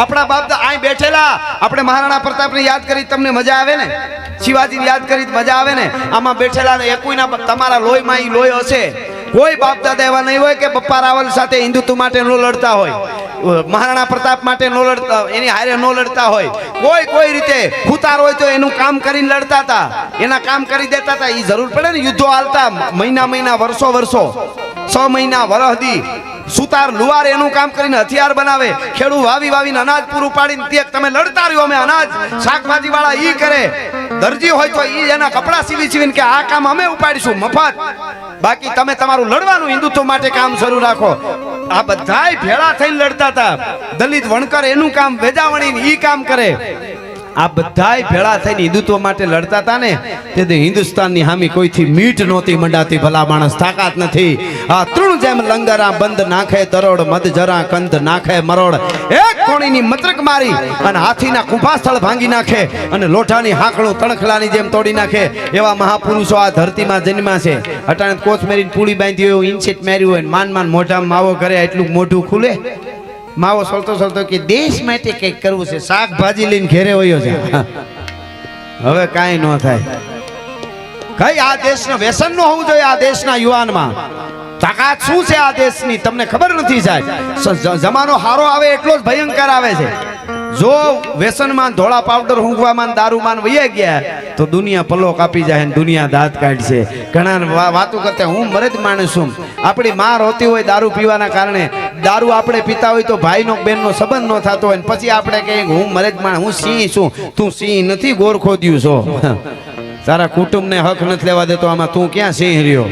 આપણા બાપ અહીં બેઠેલા આપણે મહારાણા પ્રતાપને યાદ કરી તમને મજા આવે ને, શિવાજીને યાદ કરી મજા આવે ને? આમાં બેઠેલા ને એકુયના તમારા લોહીમાં ઈ લોહી હશે. કોઈ બાપ દાદા એવા નહીં હોય કે બપ્પા રાવલ સાથે હિન્દુત્વ માટે ન લડતા હોય, મહારાણા પ્રતાપ માટે ન લડતા, એની હારે ન લડતા હોય. કોઈ રીતે ખુતાર હોય તો એનું કામ કરીને લડતા હતા, એના કામ કરી દેતા હતા. એ જરૂર પડે ને યુદ્ધો હાલતા મહિના વર્ષો 6 મહિના વરહદી. સુતાર લુવાર એનું કામ કરીને હથિયાર બનાવે, ખેડૂ વાવીને અનાજ પૂરું પાડીને તમે લડતા રહ્યો. અમે અનાજ શાકભાજી વાળા ઈ કરે, દરજી હોય તો ઈ એના કપડા સીવીને કે આ કામ અમે ઉપાડીશું મફત. બાકી તમે તમારું લડવાનું હિન્દુત્વ માટે કામ શરૂ રાખો. આ બધાય ભેળા થઈને લડતા હતા. દલિત વણકર એનું કામ વેજાવણી ઈ કામ કરે. આ બધાય ભેળા થઈને હિન્દુત્વ માટે લડતા હતા ને, તેથી હિન્દુસ્તાનની હામી કોઈથી મીઠ નહોતી મંડાતી. ભલા માણસ તાકાત નથી. આ તૃણ જેમ લંગરા બંધ નાખે તરોડ, મદ જરા કંદ નાખે મરોડ. એક કોણીની મતરક મારી અને હાથીના કુંભા સ્થળ ભાંગી નાખે અને લોઢાની હાકણું તણખલાની જેમ તોડી નાખે. એવા મહાપુરુષો આ ધરતીમાં જન્મ્યા છે. અટાણે કોચ મેરીને પૂળી બાંધી હોય, ઇન્સેટ માર્યું હોય, માન મોઢામાં માવો કરે, એટલું મોઢું ખુલે. માવો સળતો કે દેશ માટે કંઈક કરવું છે, શાકભાજી લઈને ઘેરે હોયો છે. હવે કાંઈ ન થાય. કઈ આ દેશનું વ્યસન ન હોવું જોઈએ. આ દેશના યુવાનમાં તાકાત શું છે આ દેશની તમને ખબર નથી સાહેબ. જમાનો હારો આવે એટલો જ ભયંકર આવે છે. જો વ્યસનમાં ધોળા પાવડર ઊંઘવામાં દારૂમાં વહી ગયા તો દુનિયા પલ્લો કાપી જાય, દુનિયા દાંત કાઢશે. ઘણા વાતો કરતા હું મરદ માણસ છું. આપણી માં રોતી હોય દારૂ પીવાના કારણે, દારૂ આપણે પીતા હોય તો ભાઈનો બહેનનો સંબંધ ન થતો હોય, પછી આપણે કહીએ હું મરદ માણસ, હું સિંહ છું. તું સિંહ નથી, ગોરખોદ્યું છો. તારા કુટુંબને હક નથી લેવા દેતો, આમાં તું ક્યાં સિંહ રહ્યો?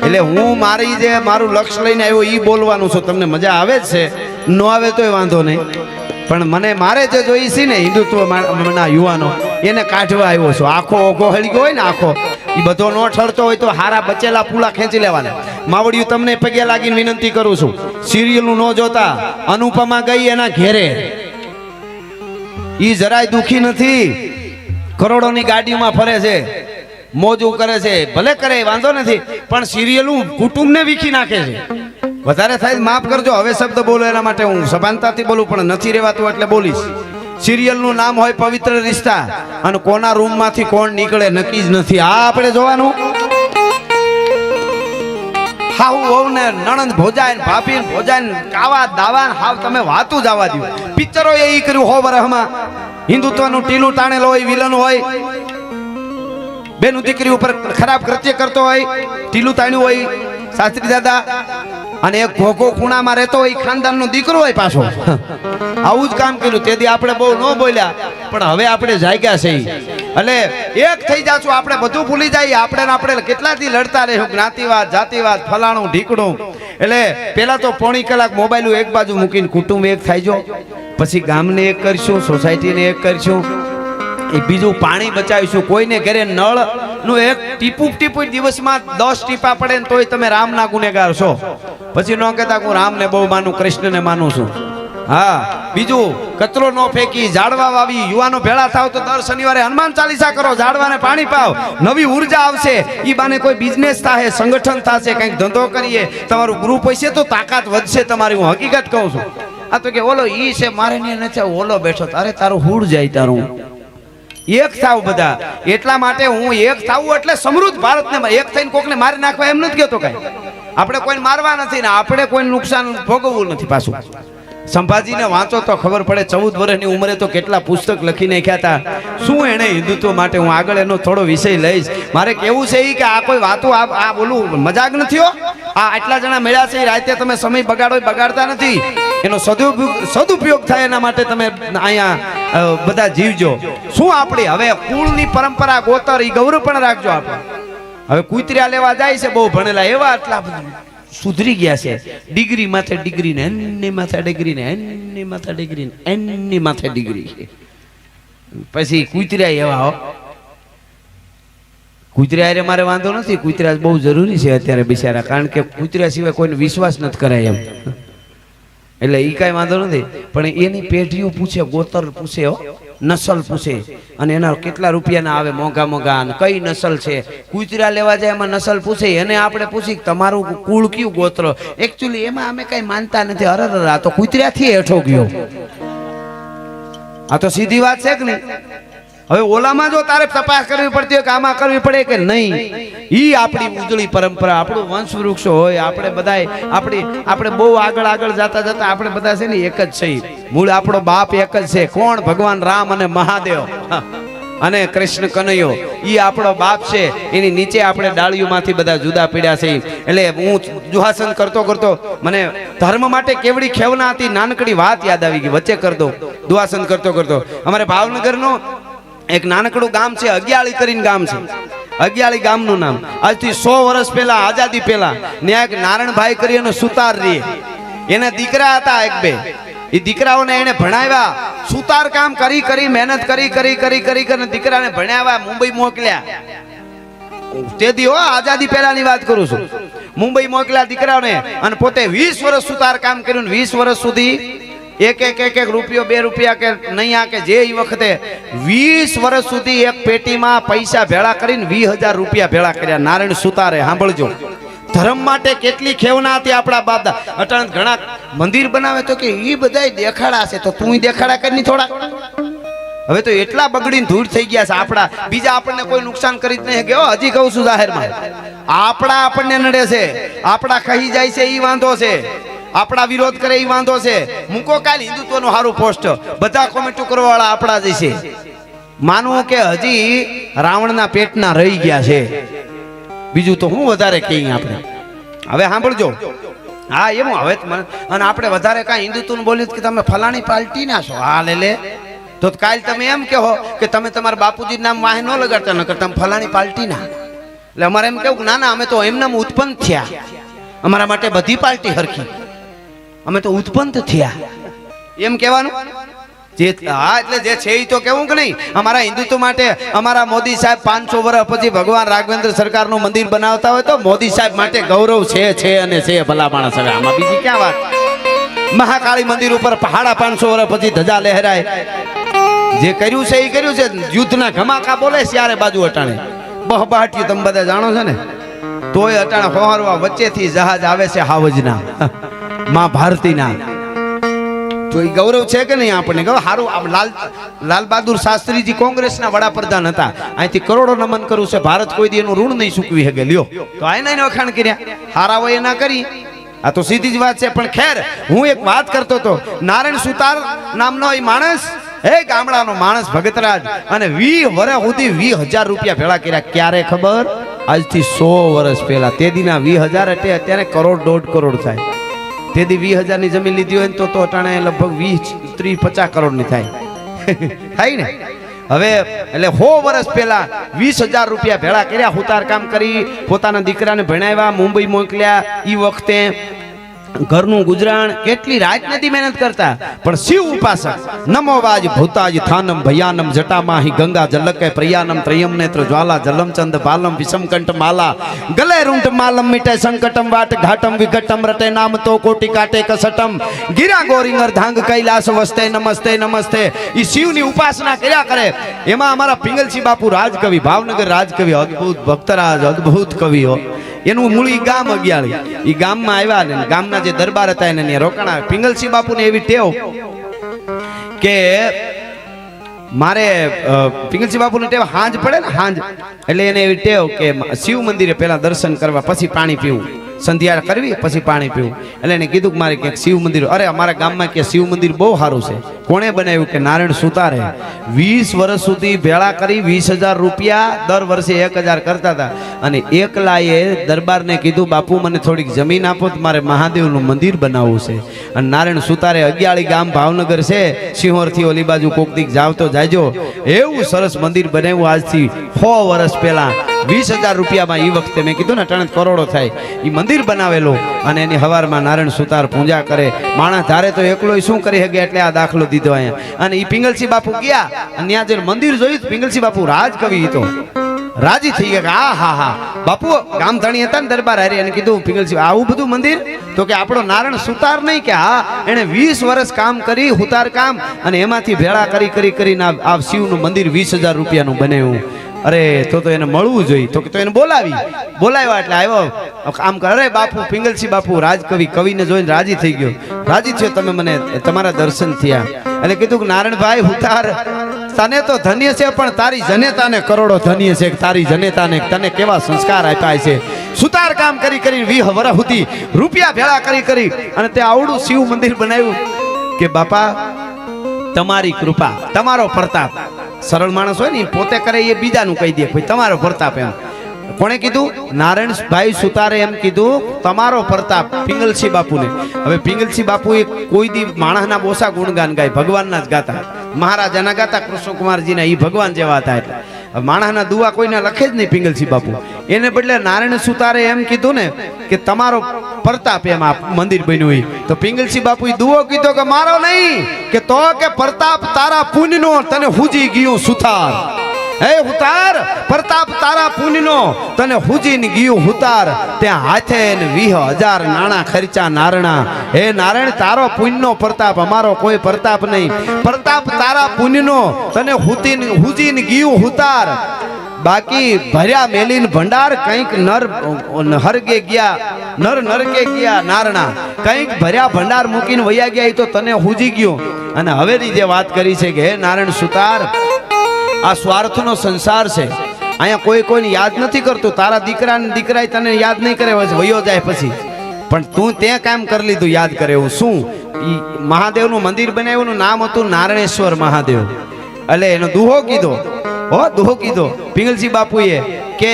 એટલે હું મારું લક્ષ્ય લઈને આવ્યો ઈ બોલવાનું છું. તમને મજા આવે જ છે, ન આવે તોય વાંધો નહીં. પણ મારે જે જોઈ છે ને હિન્દુત્વના યુવાનો, એને કાઢવા આવ્યો છું. આખો ઓઘો હળી ગયો હોય ને, આખો એ બધો ન ઠરતો હોય તો હારા બચેલા પૂલા ખેંચી લેવાના. માવડિયું તમને પગે લાગીને વિનંતી કરું છું, સિરિયલનું ન જોતા. અનુપમા ગઈ એના ઘેરે, ઈ જરાય દુખી નથી. કરોડોની ગાડીમાં ફરે છે, મોજું કરે છે, ભલે કરે વાંધો નથી, પણ સિરિયલું કુટુંબને વીખી નાખે છે. વધારે થાય માફ કરજો, હવે શબ્દ બોલો એના માટે હું સભાનતાથી બોલું, પણ નથી રહેવાતું એટલે બોલીશ. સિરિયલનું નામ હોય પવિત્ર રિશ્તા, અને કોના રૂમમાંથી કોણ નીકળે નક્કી જ નથી. આ આપણે જોવાનું. હાઉ વહુને નણંદ ભોજાય, ભાભી ભોજાય, કાવા દાવા હાવ તમે વાતું જ આવવા દો. પિક્ચરો એ કર્યું હો વરહમાં. હિન્દુત્વનું ટીલું તાણેલો હોય, વિલન હોય, બેનું દીકરી ઉપર ખરાબ કૃત્ય કરતો હોય, ટીલું તાણ્યું હોય શાસ્ત્રી દાદા, અને એક ઘોઘો ખૂણામાં રહેતો હોય, ખાનદાનનો દીકરો હોય પાછો. આવું જ કામ કર્યું. તેથી આપણે બહુ ન બોલ્યા, પણ હવે આપણે જાગ્યા છે. એટલે એક થઈ જાશું, આપણે બધું ભૂલી જઈએ. આપણે કેટલાથી લડતા રહીશું, જ્ઞાતિવાદ, જાતિવાદ, ફલાણું ઢીકણું. એટલે પેલા તો પોણી કલાક મોબાઈલ એક બાજુ મૂકીને કુટુંબ એક થાય, પછી ગામને એક કરશું, સોસાયટીને એક કરશું, એ બીજું પાણી બચાવીશું. કોઈને ઘરે નળ નું એક ટીપું દિવસમાં 10 ટીપા પડે ને તોય તમે રામના ગુનેગાર છો. પછી ન કહેતા હું રામને બહુ માનું, કૃષ્ણને માનું છું. હા, બીજું કચરો ન ફેંકી, ઝાડવા વાવી. યુવાનો ભેળા થાવ તો દર શનિવારે હનુમાન ચાલીસા કરો, ઝાડવાને પાણી પાવ, નવી ઉર્જા આવશે. ઈ બાને કોઈ બિઝનેસ થાય, સંગઠન થશે, કંઈક ધંધો કરીએ, તમારું ગ્રુપ હશે તો તાકાત વધશે તમારી. હું હકીકત કહું છું. આ તો કે ઓલો ઈ છે મારે ને નથી, ઓલો બેઠો, તારે તારું હુડ જાય. તારું એક થાવ બધા. એટલા માટે હું એક થાવું એટલે સમૃદ્ધ ભારતને એક થઈને કોકને મારી નાખવા એમ નથી કહેતો. કાંઈ આપણે કોઈને મારવા નથી ને આપણે કોઈને નુકસાન ભોગવવું નથી. પાછું સંભાજીને વાંચો તો ખબર પડે. 14 વર્ષની ઉંમરે તો કેટલા પુસ્તક લખી નાખ્યા હતા. શું એને હિન્દુત્વ માટે, હું આગળ એનો થોડો વિષય લઈશ. મારે કેવું છે કે આ કોઈ વાતો આ બોલું મજાક નથી હો. આ આટલા જણા મળ્યા છે, રાતે તમે સમય બગાડતા નથી. એનો સદુપયોગ થાય એના માટે તમે અહીંયા બધા જીવજો. શું આપણી હવે કુળની પરંપરા ગોતર એ ગૌરવ પણ રાખજો. આપણે હવે કુતર્યા લેવા જાય છે બહુ ભણેલા એવા, આટલા સુધરી ગયા છે. ડિગ્રી માથે ડિગ્રી ને એની માથે ડિગ્રી ને એની માથે ડિગ્રી ને એની માથે ડિગ્રી છે. પછી કુતર્યા એવા હો. કુતર્યા અરે મારે વાંધો નથી, કુતર્યા બહુ જરૂરી છે અત્યારે બિચારા, કારણ કે કુતર્યા સિવાય કોઈને વિશ્વાસ નથી કરાય એમ. એટલે એ કાંઈ વાંધો નથી, પણ એની પેઢીઓ પૂછે, ગોતર પૂછે, નસલ પૂછે, અને એના કેટલા રૂપિયાના આવે મોંઘા અને કઈ નસલ છે. કૂતરા લેવા જાય એમાં નસલ પૂછે, એને આપણે પૂછી તમારું કુળ કયું ગોત્ર. એકચ્યુઅલી એમાં અમે કઈ માનતા નથી. અરે તો કૂતરાથી હેઠો ગયો. આ તો સીધી વાત છે કે નહીં? હવે ઓલામાં જો તારે તપાસ કરવી પડતી હોય કે આમાં કરવી પડે કે નહીં, ઈ આપણી ઉજળી પરંપરા, આપણું વંશ વૃક્ષ હોય. આપણે બધાય આપણે બહુ આગળ જતા આપણે બધા છે ને એક જ છે. મૂળ આપણો બાપ એક જ છે. કોણ? ભગવાન રામ અને મહાદેવ અને કૃષ્ણ કનૈયો. ઈ આપણો બાપ છે. એની નીચે આપણે ડાળીઓમાંથી બધા જુદા પીડ્યા છે. એટલે હું દુહાસન કરતો મને ધર્મ માટે કેવડી ખેવના હતી, નાનકડી વાત યાદ આવી ગઈ, વચ્ચે કર દો. દુહાસન કરતો અમારે ભાવનગરનો એક નાનકડું ગામ છે, અગિયાળી કરીને ગામ છે. અગિયાળી ગામનું નામ આજથી 100 વર્ષ પહેલા, આઝાદી પહેલા, ત્યાં એક નારણભાઈ કરીને સુતાર રે. એના દીકરા હતા એક બે. એ દીકરાઓને એને ભણાવ્યા, સુતાર કામ કરી મહેનત કરી દીકરાને ભણાવ્યા, મુંબઈ મોકલ્યા. તે દી આઝાદી પહેલાની વાત કરું છું. મુંબઈ મોકલ્યા દીકરાઓને, અને પોતે 20 વર્ષ સુતાર કામ કર્યું. 20 વર્ષ સુધી એક રૂપિયો 2 રૂપિયા કે નહીં કે જે વખતે 20 વર્ષ સુધી એક પેટીમાં પૈસા ભેળા કરીને 20,000 રૂપિયા ભેળા કર્યા નારાયણ સુતારે. સાંભળજો, ધર્મ માટે કેટલી ખેવના હતી આપણા બાપદા. અટાણ ઘણા મંદિર બનાવે તો કે એ બધા દેખાડા છે, તો તું દેખાડા કરી થોડા. હવે તો એટલા બગડીને ધૂળ થઈ ગયા છે આપણા. બીજા આપણને કોઈ નુકસાન કરી જ નહીં ગયો. હજી કહું છું જાહેરમાં, આપણા આપણને નડે છે, આપણા કહી જાય છે એ વાંધો છે, આપણા વિરોધ કરે એ વાંધો છે. મૂકો કાલ હિન્દુત્વનું સારું પોસ્ટ, બધા કોમેન્ટો કરવા વાળા આપણા જ છે. માનવું કે હજી રાવણના પેટના રહી ગયા છે, બીજું તો હું વધારે કહીએ આપણે. હવે સાંભળજો, હા એમ હવે અને આપણે વધારે કાંઈ હિન્દુત્વનું બોલ્યું કે તમે ફલાણી પાર્ટી ના છો, હા લે તો કાલ તમે એમ કહો કે તમે તમારા બાપુજી નામ વાહે ન લગાડતા, નકર તમે ફલાણી પાર્ટી ના. એટલે અમારે એમ કેવું ના અમે તો એમનામ ઉત્પન્ન થયા, અમારા માટે બધી પાર્ટી હરખી, અમે તો ઉત્પન્ન થયા એમ કહેવાનું. હા એટલે જે છે એ તો કેવું કે નહીં. અમારા હિન્દુત્વ માટે અમારા મોદી સાહેબ 500 વર્ષ પછી ભગવાન રાઘવેન્દ્ર સરકારનું મંદિર બનાવતા હોય તો મોદી સાહેબ માટે ગૌરવ છે અને છે. ભલા માણસ, હવે આમાં બીજી ક્યાં વાત. મહાકાળી મંદિર ઉપર 550 વર્ષ પછી ધજા લહેરાય. જે કર્યું છે એ કર્યું છે. યુદ્ધના ધમાકા બોલે ત્યારે બાજુ અટાણે બહબાટ્યું તમે બધા જાણો છો ને, તોય અટાણે હોહરવા વચ્ચેથી જહાજ આવે છે હાવજના, માં ભારતીના. તો એ ગૌરવ છે કે નહીં આપણને? સારું, લાલ બહાદુર શાસ્ત્રીજી કોંગ્રેસના વડાપ્રધાન હતા. અહીંથી કરોડો નમન કરવું છે. ભારત કોઈ દી એનું ઋણ નહીં ચૂકવી શકે. લ્યો તો આને વખાણ કર્યા, હારા હોય ના કરી. આ તો સીધી જ વાત છે. પણ ખેર, હું એક વાત કરતો હતો. નારાયણ સુતાર નામનો એ માણસ, ગામડાનો માણસ, ભગતરાજ, અને 20 વર્ષ સુધી 20,000 રૂપિયા ભેળા કર્યા. ક્યારે ખબર? આજથી 100 વર્ષ પહેલા. તે દીના 20,000 એટલે અત્યારે કરોડ 1.5 કરોડ થાય. તે દી 20,000 ની જમીન લીધી હોય ને તો અટાણે લગભગ 20, 30, 50 કરોડ ની થાય. થાય ને? હવે એટલે 100 વર્ષ પહેલા 20,000 રૂપિયા ભેળા કર્યા, હુતાર કામ કરી, પોતાના દીકરાને ભણાવ્યા, મુંબઈ મોકલ્યા. એ વખતે ઘરનું ગુજરાન કેટલી રાત નથી મહેનત કરતા, પણ શિવ ઉપાસક. નમો વાજ ભૂતાજ થાનમ ભયાનમ જટામાહી ગંગા જલકે પ્રયાનમ ત્રયમ નેત્ર જ્વાલા જલમ ચંદ બાલમ વિષમકંઠ માલા ગલે રૂંટ માલમ મીટે સંકટમ વાટ ઘાટમ વિઘટમ રટે નામ તો કોટી કાટે કસટમ ગિરા ગોરિંગર ધાંગ કૈલાસ વસ્તે નમસ્તે નમસ્તે. ઈ શિવની ઉપાસના કર્યા કરે. એમાં અમારા પિંગલસિંહ બાપુ રાજકવિ, ભાવનગર રાજકવિ, અદ્ભુત ભક્તરાજ, અદ્ભુત કવિઓ. એનું મૂળ ગામ અગિયાળી. એ ગામમાં આવ્યા ને ગામના જે દરબાર હતા એને રોકાણા. પિંગલસિંહ બાપુને એવી ટેવ કે મારે પિંગલસિંહ બાપુની ટેવ હાંજ પડે ને, હાંજ એટલે એને એવી ટેવ કે શિવ મંદિરે પહેલા દર્શન કરવા, પછી પાણી પીવું, સંધ્યા કરવી, પછી પાણી પીવું. એટલે એને કીધું કે મારે ક્યાંક શિવ મંદિર, અરે અમારા ગામમાં કે શિવ મંદિર બહુ સારું છે. કોણે બનાવ્યું? કે નારાયણ સુતારે. 20 વર્ષ સુધી ભેળા કરી 20,000 રૂપિયા દર વર્ષે 1,000 કરતા હતા. અને એકલાએ દરબારને કીધું, બાપુ મને થોડીક જમીન આપો, મારે મહાદેવનું મંદિર બનાવવું છે. અને નારાયણ સુતારે અગિયાળી ગામ ભાવનગર છે, સિંહોરથી ઓલી બાજુ કોક દીક જાવ તો જાયજો, એવું સરસ મંદિર બનાવ્યું. આજથી 100 વર્ષ પહેલા 20,000 રૂપિયામાં. એ વખતે મેં કીધું ને અટાણે કરોડો થાય. એ મંદિર બનાવેલું અને એની હવારમાં નારાયણ સુતાર પૂજા કરે. માણસ ધારે તો એકલો શું કરી શકે, એટલે આ દાખલો દીધો અહીંયા. અને એ પિંગલસિંહ બાપુ ગયા અને ત્યાં જઈને મંદિર જોયું. પિંગલસિંહ બાપુ રાજકવિ હતો, રાજી થઈ ગયા. હા બાપુ ગામ ધણી હતા ને દરબાર હારે, એને કીધું પિંગલસિંહ આવું બધું મંદિર? તો કે આપણો નારાયણ સુતાર નહીં કે હા, એને 20 વર્ષ કામ કરી, હુતાર કામ, અને એમાંથી ભેળા કરીને આ શિવનું મંદિર 20,000 રૂપિયાનું બનાવ્યું. અરે તો એને મળવું જોઈએ. તો એને બોલાવ્યા એટલે આવ્યો. આમ કરે, અરે બાપુ પિંગલસિંહ બાપુ રાજકવિ, કવિને જોઈને રાજી થઈ ગયો. રાજી થયો, તમે મને તમારા દર્શન થયા. એટલે કીધું કે નારાયણભાઈ હુતાર તને તો ધન્ય છે પણ તારી જનેતાને કરોડો ધન્ય છે. તારી જનેતાને તને કેવા સંસ્કાર આપ્યા છે. સુતાર કામ કરી કરી 20 વર્ષ સુધી રૂપિયા ભેળા કરી કરી અને તે આવડું શિવ મંદિર બનાવ્યું કે બાપા તમારી કૃપા, તમારો પ્રતાપ. સરળ માણસ હોય ને પોતે કરે એ બીજાનું કહી દે ભાઈ તમારો પ્રતાપ. એમ કોણે કીધું? નારાયણભાઈ સુતારે એમ કીધું તમારો પ્રતાપ પિંગલસિંહ બાપુને. હવે પિંગલસિંહ બાપુ એ કોઈ દી માણસના બોસા ગુણગાન ગાય, ભગવાનના જ ગાતા. મહારાજાના ગાતા, કૃષ્ણકુમારજીના, એ ભગવાન જેવા હતા. એટલે માણસના દુઆ કોઈને લખે જ નહીં પિંગલસિંહ બાપુ. એને બદલે નારાયણ સુતારે એમ કીધું ને કે તમારો પ્રતાપ એમ આ મંદિર બન્યું હોય. તો પિંગલસિંહ બાપુ દુઓ કીધો કે મારો નહીં, કે તો કે પ્રતાપ તારા પુણ્યનો તને હુજી ગયું સુતાર. હે હુતાર, પ્રતાપ તારા પુણ્યનો તને હુજીને ગયું હુતાર. ત્યાં હાથે 20,000 નાણા ખર્ચા નારણા. હે નારાયણ તારો પુણ્યનો પ્રતાપ, અમારો કોઈ પ્રતાપ નહીં. પ્રતાપ તારા પુણ્યનો તને હુજીને ગયું હુતાર. બાકી ભર્યા મેલીન ભંડાર કંઈક નર હરગે ગયા, નર નરકે ગયા નારણા. કંઈક ભર્યા ભંડાર મૂકીને વયા ગયા એ તો તને હુજી ગયું. અને હવેની જે વાત કરી છે કે હે નારાયણ સુતાર, આ સ્વાર્થનો સંસાર છે. અહીંયા કોઈ કોઈને યાદ નથી કરતું. તારા દીકરાને દીકરાએ તને યાદ નહીં કરે, વયો જાય પછી. પણ તું તે કામ કરી લીધું યાદ કરે એવું શું? મહાદેવનું મંદિર બનાવ્યું, નામ હતું નારાયણેશ્વર મહાદેવ. એટલે એનો દુહો કીધો, દુહો કીધો પિંગલસિંહ બાપુએ કે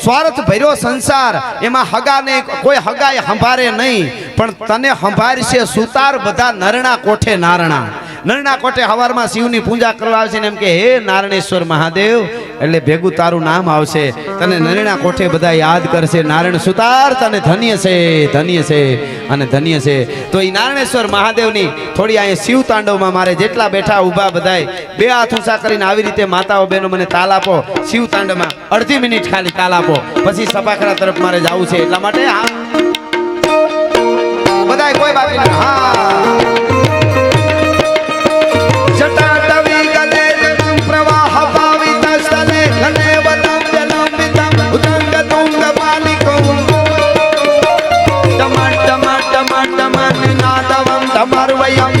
સ્વાર્થ ભર્યો સંસાર, એમાં હગાને કોઈ હગાએ સંભારે નહીં, પણ તને સંભાળશે સુતાર બધા નરણા કોઠે નારણા. નરણા કોઠે હવારમાં શિવની પૂજા કરવા આવશે ને એમ કે હે નારાયણેશ્વર મહાદેવ, એટલે ભેગું તારું નામ આવશે. તને નરણા કોઠે બધા યાદ કરશે. નારાયણ સુતાર તને ધન્ય છે, ધન્ય છે અને ધન્ય છે. તો એ નારાયણેશ્વર મહાદેવની થોડી અહીંયા શિવ તાંડવમાં મારે જેટલા બેઠા ઊભા બધાય 2 હાથ ઊંચા કરીને આવી રીતે માતાઓ બહેનો મને તાલ આપો. શિવ તાંડવમાં 1/2 મિનિટ ખાલી તાલ આપો, પછી સપાખરા તરફ મારે જવું છે. એટલા માટે હા બધાય કોઈ બાકી નહીં. હા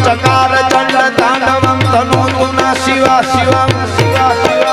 चकार चंड तांडवम तनु तुना शिवा शिवम शिवा शिवा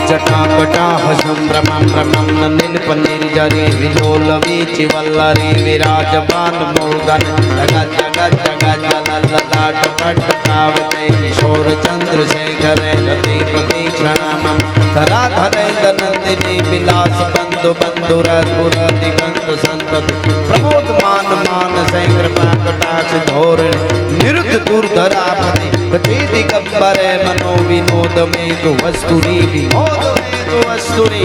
जटापटा हसम रमम रमम नंदिन पनीर जरी विलोल वीचि वल्लरी विराजमान मोदन जगत जगत जगत ललाट पट कावते किशोर चंद्रशेखर रति प्रतीक्षणामम धरा धरेन्द्र नंदिनी विलास बंधु बंधु रघुर दिगंत संतत प्रमोद मान मान से कृपा कटाक्ष धोरण निरुद्ध दुर्धरापति गति दिगंबरे मनो विनोद में तो वस्तुरी विनोद में तो वस्तुरी.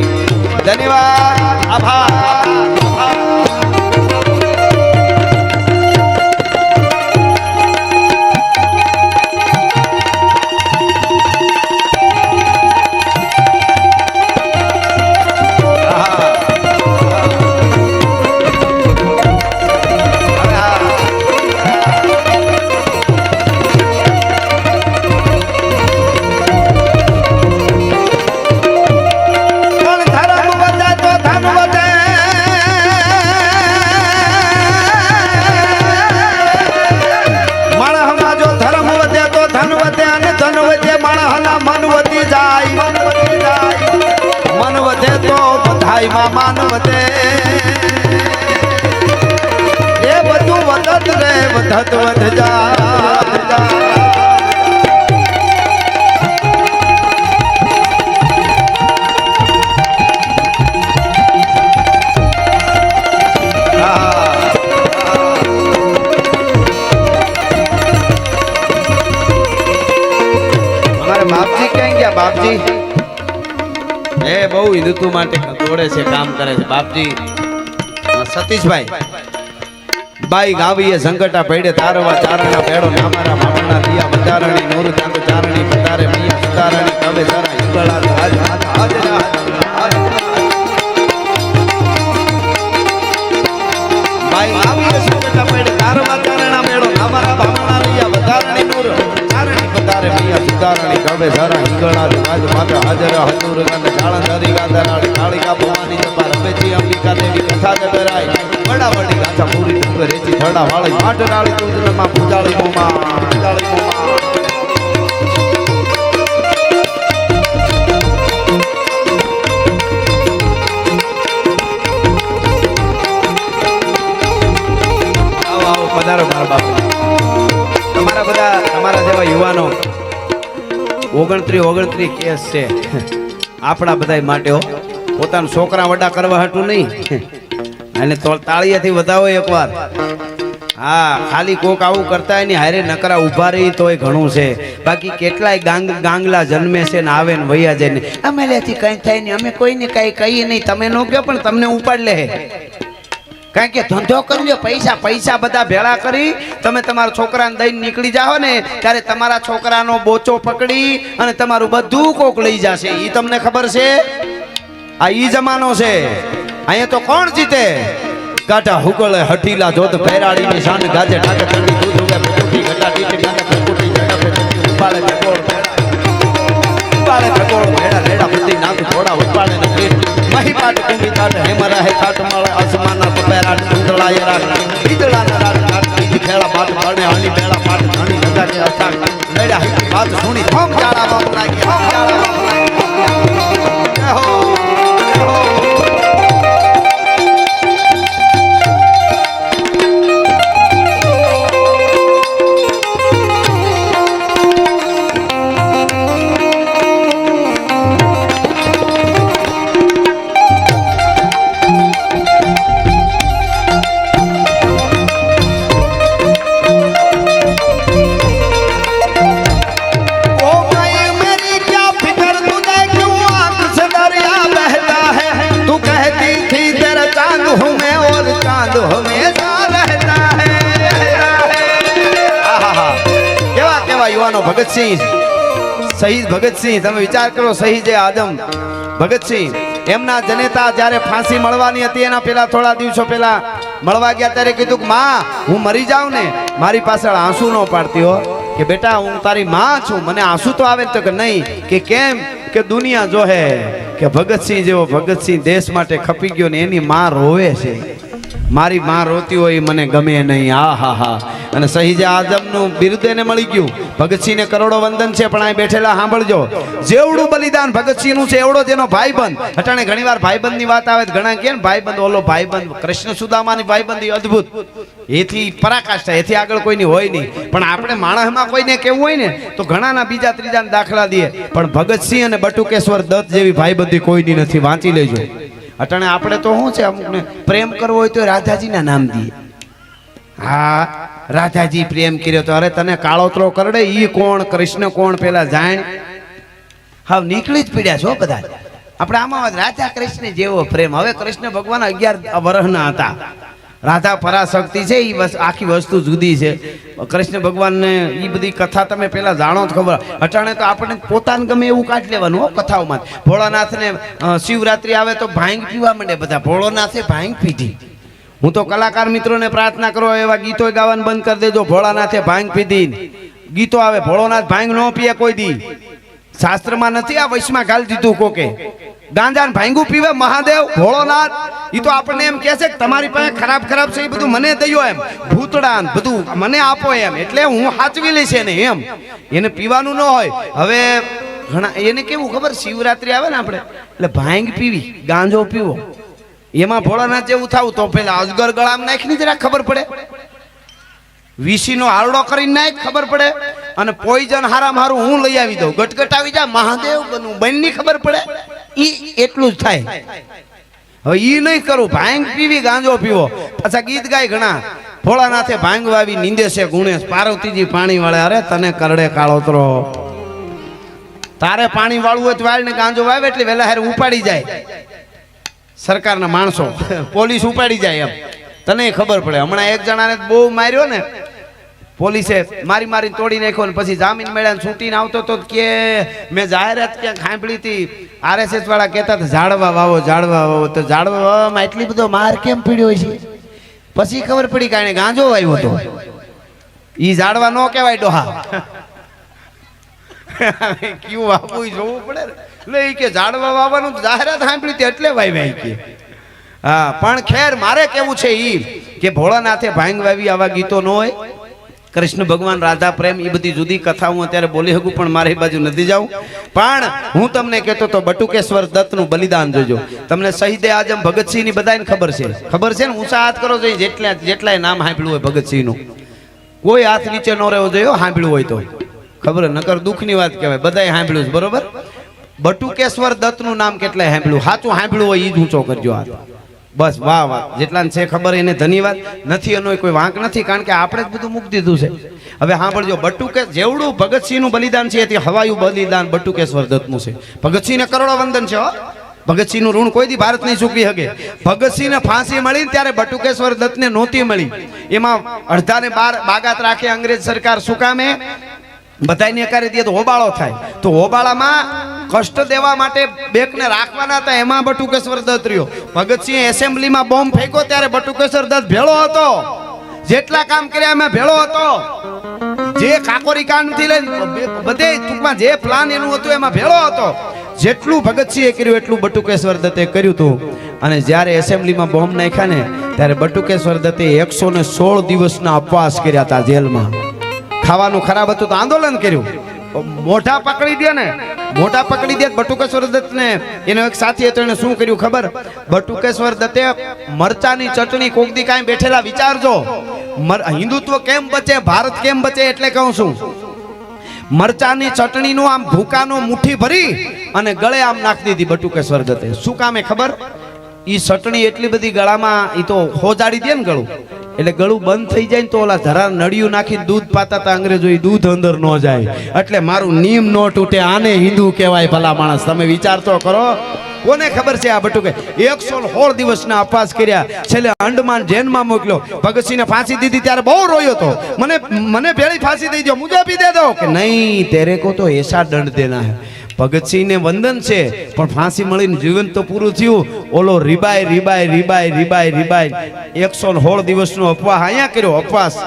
धन्यवाद, आभार. मानवते ये बधु वदत रे वधत वध जा. हमारे बापजी कहीं गया बापजी? એ બહુ હિન્દુત્વ માટે દોડે છે, કામ કરે છે બાપજી. સતીશભાઈ બાઈ ગાવીએ સંકટા પડે તારવા ચારણા પેડો નામારા મામણા દિયા વધારણી નૂર ચાંદ ચારણી પધારે મિયા સુધારણી કવે સારા ઈગળા આજ હાજરા. બાઈ ગાવીએ સંકટા પડે તારવા ચારણા પેડો નામારા મામણા દિયા વધારણી નૂર ચારણી પધારે મિયા સુધારણી કવે સારા ઈગળા આજ માતા હાજરા હજુર ગંધ કાળંદરી ગાંધારાળી કાળિકા ભવાની જપા રમેજી અંબિકા દેવી કથા જગરાય વડા વડી ગાથા પૂરી ડુંગર રેચી ધડા વાળી માટરાળી તુજનમાં પૂજાળી મોમાં પૂજાળી મોમાં પધારો મારા બાપુ તમારા બધા તમારા જેવા યુવાનો 29 કેસ છે આપણા બધાય માટે પોતાના છોકરા વડા કરવા હાટું નહીં અને તાળીયાથી વધાવો એકવાર હા ખાલી કોક આવું કરતા એની હારે નકરા ઊભા રહી તોય ઘણું છે બાકી કેટલાય ગાંગલા જન્મે છે ને આવે ને વૈયા જાય ને અમે લેથી કઈ થાય નહીં અમે કોઈને કઈ કહીએ નહીં તમે ન કહો પણ તમને ઉપાડ લે કારણ કે ધંધો કરી લો પૈસા બધા ભેળા કરી તમે તમારા છોકરાને દઈને નીકળી જાઓ ને ત્યારે તમારા છોકરાનો બોચો પકડી અને તમારું બધું કોક લઈ જશે ઈ તમને ખબર છે આ ઈ જમાનો છે અહીંયા તો કોણ જીતે કાઢા હુકળે હઠીલા જોત પહેરાડીની શાન ગાજે ઢાકે ઠંડી દૂધ ઉગે પકોટી ઘટા ટીટી ઢાકે પકોટી ઘટા પકોટી ઉપાડે ભગોળ ભેડા રેડા બધી નાક થોડા ઉપાડે ને પેટ મહી પાટ કુંભી તાટ હેમરા હે કાટ માળે આસમાનના પપેરા ઢૂંઢળાય રાત બીજળાના રાત કાટ ખેડા પાટ પાડે હાલી બેડા પાટ ઘણી બધા કે અથા રેડા હી વાત સુણી થમ ચાળા બાપ લાગી થમ ચાળા બાપ લાગી હો ભગતસિંહ શહીદ ભગતસિંહ તમે વિચાર કરો શહીદ આદમ ભગતસિંહ એમના જનેતા જ્યારે ફાંસી મળવાની હતી એના પેલા થોડા દિવસો પહેલા મળવા ગયા ત્યારે કીધું કે માં હું મરી જાઉં ને મારી પાછળ આંસુ ન પાડતી હો કે બેટા હું તારી માં છું મને આંસુ તો આવે તો કે નહીં કે કેમ કે દુનિયા જોહે કે ભગતસિંહ જેવો ભગતસિંહ દેશ માટે ખપી ગયો ને એની માં રોવે છે મારી માં રોતી હોય મને ગમે નહીં આ હા હા અને શહીદે આઝમનું બિરુદ એને મળી ગયું ભગતસિંહને કરોડો વંદન છે પણ અહીં બેઠેલા સાંભળજો જેવડું બલિદાન ભગતસિંહનું છે એવડો જેનો ભાઈબંધ અટાણે ઘણીવાર ભાઈબંધની વાત આવે ઘણા કે ભાઈબંધ ઓલો ભાઈબંધ કૃષ્ણ સુદામાની ભાઈબંધી અદ્ભુત એથી પરાકાષ્ઠા એથી આગળ કોઈની હોય નહીં પણ આપણે માણસમાં કોઈને કેવું હોય ને તો ઘણાના બીજા ત્રીજાના દાખલા દઈએ પણ ભગતસિંહ અને બટુકેશ્વર દત્ત જેવી ભાઈબંધી કોઈની નથી વાંચી લેજો અટાણે આપણે તો શું છે અમુકને પ્રેમ કરવો હોય તો રાધાજીના નામ દઈએ હા રાધાજી પ્રેમ કર્યો તો અરે તને કાળોતરો કરડે ઈ કોણ કૃષ્ણ કોણ પેલા જાણ હાવ નીકળી જ પીડ્યા છો બધા આપણે આમાં રાધા કૃષ્ણ જેવો પ્રેમ હવે કૃષ્ણ ભગવાન 11 વર્ષના હતા રાધા પરાશક્તિ છે એ આખી વસ્તુ જુદી છે કૃષ્ણ ભગવાનને એ બધી કથા તમે પેલા જાણો જ ખબર અટાણે તો આપણે પોતાને ગમે એવું કાઢી લેવાનું હો કથાઓમાં ભોળાનાથને શિવરાત્રી આવે તો ભાંગ પીવા માંડે બધા ભોળોનાથે ભાંગ પીધી હું તો કલાકાર મિત્રોને પ્રાર્થના કરો એવા ગીતો ગાવાનું બંધ કરી દેજો ભોળાનાથે ભાંગ પીધી ગીતો આવે ભોળોનાથ ભાંગ ન પીએ કોઈ દી શાસ્ત્રમાં નથી આ વૈશમાં ગાલ દીધું કોકે ગાંજા ને ભાંગું પીવે મહાદેવ ભોળોનાથ ઈ તો આપણને એમ કહે છે કે તમારી પાસે ખરાબ છે એ બધું મને દયો એમ ભૂતડા બધું મને આપો એમ એટલે હું સાચવી લઈશ ને એમ એને પીવાનું ન હોય હવે ઘણા એને કેવું ખબર શિવરાત્રી આવે ને આપણે એટલે ભાંગ પીવી ગાંજો પીવો એમાં ભોળાનાથ જેવું થાવું તો પેલા અજગર ગળામાં નાખીને જરા ખબર પડે વીસીનો હારડો કરીને નાખ ખબર પડે અને પોઈઝન હારામ હારું હું લઈ આવી દઉં ગટગટાવી જા મહાદેવ બનવું બંને ખબર પડે ઈ એટલું જ થાય હવે ઈ નહીં કરું ભાંગ પીવી ગાંજો પીવો પાછા ગીત ગાય ઘણા ભોળાનાથે ભાંગ વાવી નીંદે છે ગુણેશ પાર્વતીજી પાણી વાળે અરે તને કરડે કાળોતરો તારે પાણી વાળવું હોય તો વાળ ને ગાંજો વાવે એટલે વેલા હારે ઉપાડી જાય સરકારના માણસો પોલીસ ઉપાડી જાય એમ તને ખબર પડે હમણાં એક જણાને બહુ માર્યો ને પોલીસે મારી તોડી નાખ્યો ને પછી જામીન મળ્યા છૂટીને આવતો તો કે મેં જાહેરાત ક્યાંક સાંભળી હતી RSS વાળા કહેતા હતા ઝાડવા વાવો તો ઝાડવા વાવવામાં એટલી બધો માર કેમ પીડ્યો છે પછી ખબર પડી કે એને ગાંજો વાવ્યો હતો ઈ ઝાડવા ન કહેવાય ડોહા ક્યું વાવવું જોવું પડે ને એટલે ઈ કે ઝાડવા વાવવાનું જાહેરાત સાંભળી હતી એટલે વાવ્યા કે હા પણ ખેર મારે કેવું છે ઈ કે ભોળાનાથે ભાંગ વાવી આવા ગીતો ન હોય કૃષ્ણ ભગવાન રાધા પ્રેમ એ બધી જુદી કથા હું અત્યારે બોલી શકું પણ મારી બાજુ નથી જાઉં પણ હું તમને કહેતો તો બટુકેશ્વર દત્તનું બલિદાન જોજો તમને શહીદે આઝમ ભગતસિંહ ની બધાને ખબર છે ને ઊંચા હાથ કરો જોઈએ જેટલાય નામ સાંભળ્યું હોય ભગતસિંહ નું કોઈ હાથ નીચે ન રહેવો જોઈએ સાંભળ્યું હોય તો ખબર નકર દુઃખની વાત કહેવાય બધાએ સાંભળ્યું છે બરોબર બટુકેશ્વર દત્તનું નામ કેટલાય સાંભળ્યું સાચું સાંભળ્યું હોય એ જ ઊંચો કરજો હાથ બસ વાહ વાહ જેટલાને છે ખબર એને ધન્યવાદ નથી એનો કોઈ વાંક નથી કારણ કે આપણે જ બધું મૂકી દીધું છે હવે સાંભળજો બટુકે જેવડું ભગતસિંહનું બલિદાન છે તે હવાયું બલિદાન બટુકેશ્વર દત્તનું છે ભગતસિંહને કરોડો વંદન છે હો ભગતસિંહનું ઋણ કોઈ દી ભારત નહીં ચૂકવી શકે ભગતસિંહને ફાંસી મળી ત્યારે બટુકેશ્વર દત્તને નહોતી મળી એમાં અડધાને બાગાત રાખે અંગ્રેજ સરકાર શું કામે બધાને એકારે દે તો હોબાળો થાય તો હોબાળામાં કષ્ટ દેવા માટે બેકને રાખવાના હતા એમાં બટુકેશ્વર દત્ત રહ્યો ભગતસિંહ એસેમ્બલીમાં બોમ્બ ફેંક્યો ત્યારે બટુકેશ્વર દત્ત ભેળો હતો જેટલા કામ કર્યા એમાં ભેળો હતો જે કાકોરી કાંડ થી લઈને બધે ટૂંકમાં જે પ્લાન એનું હતું એમાં ભેળો હતો જેટલું ભગતસિંહે કર્યું એટલું બટુકેશ્વર દત્તે કર્યું હતું અને જ્યારે એસેમ્બલીમાં બોમ્બ નાખ્યા ને ત્યારે બટુકેશ્વર દત્તે 116 દિવસના ઉપવાસ કર્યા હતા જેલમાં ખાવાનું ખરાબ હતું તો આંદોલન કર્યું મોઢા પકડી દે ને મોઢા પકડી દે બટુકેશ્વર દત્તને એનો એક સાથી હતો એને શું કર્યું ખબર બટુકેશ્વર દત્તે મરચાની ચટણી કોકદી કાંઈ બેઠેલા વિચારજો હિન્દુત્વ કેમ બચે ભારત કેમ બચે એટલે કહું છું મરચાની ચટણીનું આમ ભૂકાનો મુઠ્ઠી ભરી અને ગળે આમ નાખી દીધી બટુકેશ્વર દત્તે શું કામે ખબર ઈ ચટણી એટલી બધી ગળામાં ઈ તો હોજાડી દે ને ગળું એટલે ગળું બંધ થઈ જાય ને તો ઓલા ધરા નળિયું નાખી દૂધ પાતા હતા અંગ્રેજો ઈ દૂધ અંદર ન જાય એટલે મારું નિયમ ન તૂટે આને હિન્દુ કહેવાય ભલા માણસ તમે વિચાર તો કરો કોને ખબર છે આ બટુકે 116 દિવસના ઉપવાસ કર્યા છેલ્લે અંડમાન જેલમાં મોકલ્યો ભગતસિંહને ફાંસી દીધી ત્યારે બહુ રોયો તો મને ભેળી ફાંસી દઈ દો મુજે આપી દે દો કે નહીં તેરે કો તો એસા દંડ દેના હે ભગતસિંહને વંદન છે પણ ફાંસી મળીને જીવન તો પૂરું થયું ઓલો રીબાઈ 116 દિવસનો ઉપવાસ અહીંયા કર્યો ઉપવાસ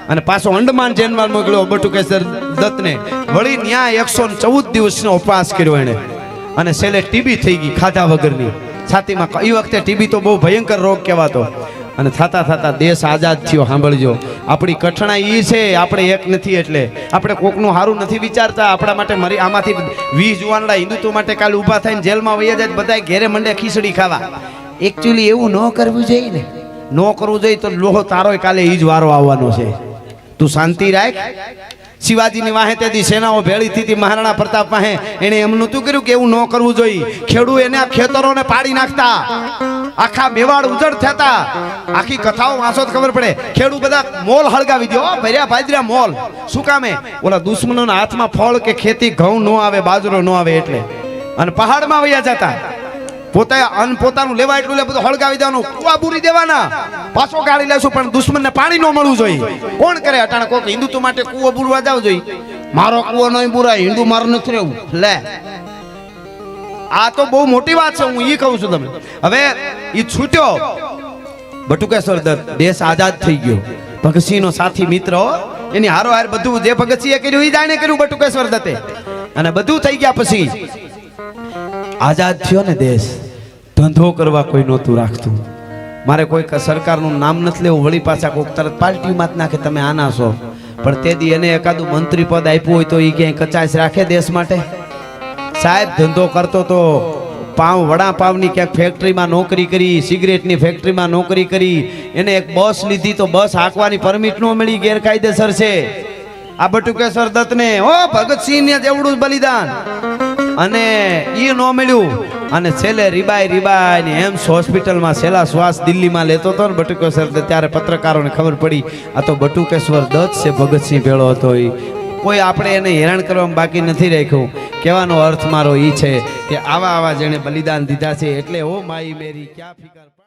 અને પાછો અંડમાન જેલમાં મોકલ્યો બટુકેશ્વર દત્તને વળી ન્યા 114 દિવસનો ઉપવાસ કર્યો એને અને છેલ્લે ટીબી થઈ ગઈ ખાધા વગરની છાતીમાં એ વખતે ટીબી તો બહુ ભયંકર રોગ કહેવાતો અને થતા થતા દેશ આઝાદ થયો સાંભળજો આપણી કઠણાઈ એ છે આપણે એક નથી એટલે આપણે કોકનું સારું નથી વિચારતા આપણા માટે મરી આમાંથી 20 જુવાનડા હિન્દુત્વ માટે કાલે ઊભા થઈને જેલમાં વહી જાય બધા ઘેરે મંડે ખીચડી ખાવા એકચ્યુઅલી એવું ન કરવું જોઈએ ને ન કરવું જોઈએ તો લોહો તારોય કાલે ઈ જ વારો આવવાનો છે તું શાંતિ રાખ શિવાજીની વાહે તેથી સેનાઓ ભેળી હતી મહારાણા પ્રતાપ વાહે એને એમ નહોતું કર્યું કે એવું ન કરવું જોઈએ ખેડૂત એને ખેતરોને પાડી નાખતા આખા મેવાડ ઉજળ થતા આખી કથાઓ વાંચો તો ખબર પડે ખેડૂત બધા મોલ હળગાવી દો ભર્યા ભાજરા મોલ શું કામે ઓલા દુશ્મનોના હાથમાં ફળ કે ખેતી ઘઉં ન આવે બાજરો ન આવે એટલે અને પહાડમાં વયા જતા પોતાનું લેવા એટલું બધું હળગાવી દેવાનું કુવા બુરી દેવાના પાછો ગાળી લેશું પણ દુશ્મનને પાણી ન મળવું જોઈએ કોણ કરે અટાણે કોક હિન્દુત્વ માટે કુવો બુરવા જાવ જોઈએ મારો કુવો નહીં બુરાય હિન્દુ મારું નથી રહેવું લે આ તો બહુ મોટી વાત છે હું ઈ કહું છું તમે હવે ઈ છૂટ્યો બટુકેશ્વર દત્ત દેશ આઝાદ થઈ ગયો ભગતસિંહનો સાથી મિત્ર એની હારો હાર બધું જે ભગતસિંહે કર્યું ઈ જાણે કર્યું બટુકેશ્વર દત્તે અને બધું થઈ ગયા પછી આઝાદ થયો ને દેશ ધંધો કરવા કોઈ નહોતું રાખતું મારે કોઈ સરકારનું નામ નથી લેવું વળી પાછા કોઈક તરત પાર્ટીમાં જ નાખે તમે આના છો પણ તે દી એને એકાદું મંત્રી પદ આપ્યું હોય તો એ ક્યાંય કચાશ રાખે દેશ માટે સાહેબ ધંધો કરતો તો વડાપાવની ક્યાંક ફેક્ટરીમાં નોકરી કરી સિગરેટની ફેક્ટરીમાં નોકરી કરી એને એક બસ લીધી તો બસ હાંકવાની પરમિટ ન મળી ગેરકાયદેસર છે આ બટુકેશ્વર દત્તને ઓ ભગતસિંહને જેવડું બલિદાન અને ઈ ન મળ્યું અને છેલ્લે રીબાઈ ને એમ્સ હોસ્પિટલમાં છેલ્લા શ્વાસ દિલ્હીમાં લેતો હતો ને બટુકેશ્વર દત્ત ત્યારે પત્રકારોને ખબર પડી આ તો બટુકેશ્વર દત્ત છે ભગતસિંહ ભેળો હતો એ કોઈ આપણે એને હેરાન કરવામાં બાકી નથી રાખ્યું કહેવાનો અર્થ મારો ઈ છે કે આવા જેણે બલિદાન દીધા છે એટલે ઓ માઈ મેરી ક્યાં ફિકર